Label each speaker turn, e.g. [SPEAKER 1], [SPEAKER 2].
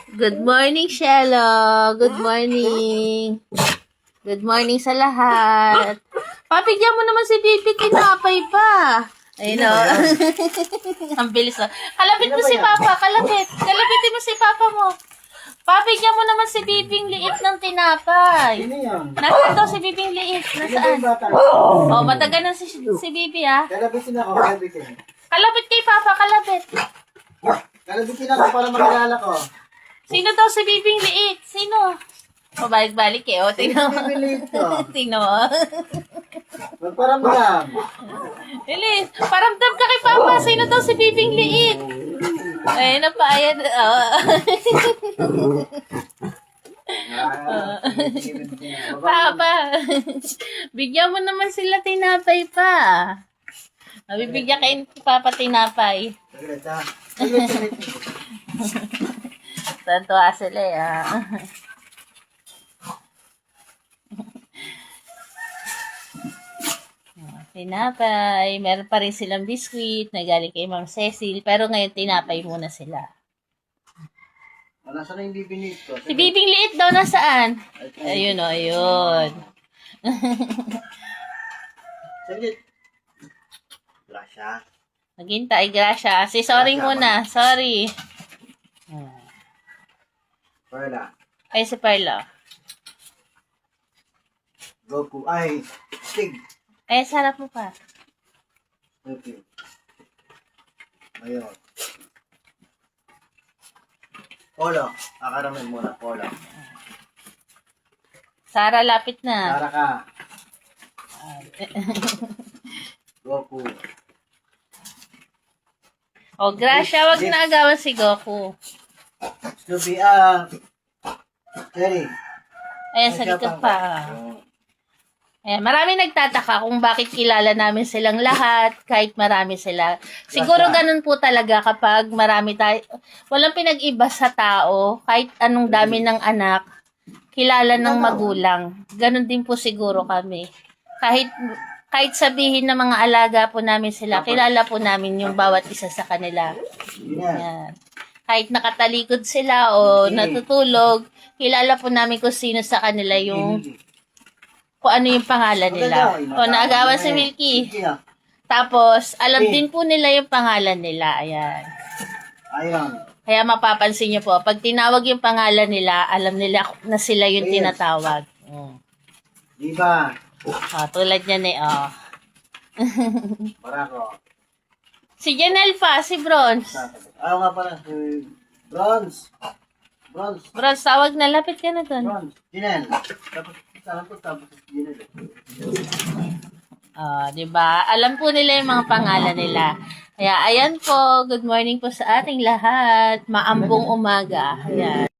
[SPEAKER 1] Good morning, Shelo. Good morning. Good morning sa lahat. Papigyan mo naman si Bibi, tinapay pa. Ayun o. Ang bilis o. Kalapit mo si Papa, kalapit. Kalapitin mo si Papa mo. Papigyan mo naman si Bibing liit ng tinapay. Nasaan daw si Bibing liit? Nasaan? Oh, matagal na si Bibi ha.
[SPEAKER 2] Kalabitin ako, kalabitin.
[SPEAKER 1] Kalapit kay Papa, kalapit.
[SPEAKER 2] Kalabitin ako para makilala ko.
[SPEAKER 1] Sino daw si Bibing liit? Sino? Pabalik-balik eh. O, tingnan mo.
[SPEAKER 2] Bibing ko.
[SPEAKER 1] Tingnan mo.
[SPEAKER 2] Magparamdam.
[SPEAKER 1] Lilis, paramdam ka kay Papa. Sino daw si Bibing liit? Ay, napayan. Papa, bigyan mo naman sila tinapay pa. Bibigyan kayo ni Papa tinapay.
[SPEAKER 2] Saglit ha. Saglit.
[SPEAKER 1] Tantuwa sila eh. Tinapay. Meron pa rin silang biskuit na galing kay Ma'am Cecil. Pero ngayon tinapay muna sila.
[SPEAKER 2] Nasaan na yung bibinit ko?
[SPEAKER 1] Si Bibing liit daw nasaan? Ayun o, ayun.
[SPEAKER 2] Saglit. Grasya.
[SPEAKER 1] Naghintay, Gracia. Sorry muna. Sorry.
[SPEAKER 2] Perla.
[SPEAKER 1] Ay, si Perla.
[SPEAKER 2] Goku. Ay. Stig.
[SPEAKER 1] Ay, sarap mo pa.
[SPEAKER 2] Okay. Ayun. Polo. Akaramin muna. Polo.
[SPEAKER 1] Sara, lapit na.
[SPEAKER 2] Tara ka. Goku.
[SPEAKER 1] Oh, Gracia, wag na agawan si Goku.
[SPEAKER 2] Snoopy. Cherry.
[SPEAKER 1] Ayan, sa likod pa. Ayan, marami nagtataka kung bakit kilala namin silang lahat, kahit marami sila. Siguro ganun po talaga kapag marami tayo. Walang pinag-iba sa tao, kahit anong dami ng anak, kilala ng magulang. Ganun din po siguro kami. Kahit sabihin ng mga alaga po namin sila, kilala po namin yung bawat isa sa kanila. Ayan. Kahit nakatalikod sila o natutulog, kilala po namin kung sino sa kanila yung kung ano yung pangalan nila. O, naagawan si Milky. Tapos, alam din po nila yung pangalan nila. Ayan.
[SPEAKER 2] Ayun.
[SPEAKER 1] Kaya mapapansin nyo po, pag tinawag yung pangalan nila, alam nila na sila yung tinatawag.
[SPEAKER 2] Diba?
[SPEAKER 1] Tulad niya ni,
[SPEAKER 2] Barako.
[SPEAKER 1] Si Janelle pa, si Bronze.
[SPEAKER 2] Ayaw nga pala. Bronze. Bronze.
[SPEAKER 1] Bronze, tawag na, lapit ka na dun.
[SPEAKER 2] Bronze. Jinel. Tapos Jinel.
[SPEAKER 1] Diba? Alam po nila yung mga pangalan nila. Kaya, ayan po, good morning po sa ating lahat. Maambong umaga. Ayan.